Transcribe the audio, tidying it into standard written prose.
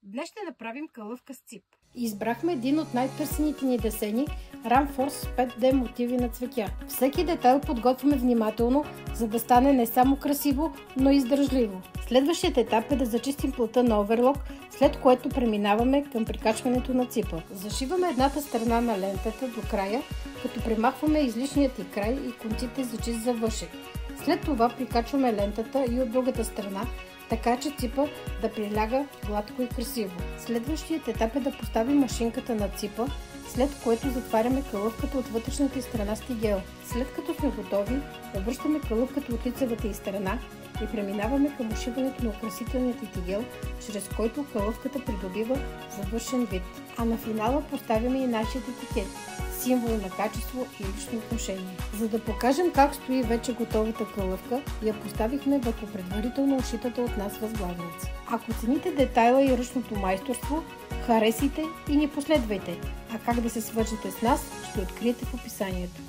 Днес ще направим калъфка с цип. Избрахме един от най-търсените ни десени Рамфорс 5D мотиви на цветя. Всеки детайл подготвяме внимателно, за да стане не само красиво, но и издръжливо. Следващият етап е да зачистим плътта на оверлок, след което преминаваме към прикачването на ципа. Зашиваме едната страна на лентата до края, като премахваме излишният и край и конците за чист завършек. След това прикачваме лентата и от другата страна, така че ципа да приляга гладко и красиво. Следващият етап е да поставим машинката на ципа, след което затваряме калъфката от вътрешната и страна с тигел. След като сме готови, обръщаме калъфката от лицевата и страна и преминаваме към ушиването на украсителният тигел, чрез който калъфката придобива завършен вид. А на финала поставяме и нашия етикет, символ на качество и лично отношение. За да покажем как стои вече готовата калъфка, я поставихме върху предварително ушитата от нас възглавница. Ако цените детайла и ръчното майсторство, харесайте и ни последвайте, а как да се свържете с нас, ще откриете в описанието.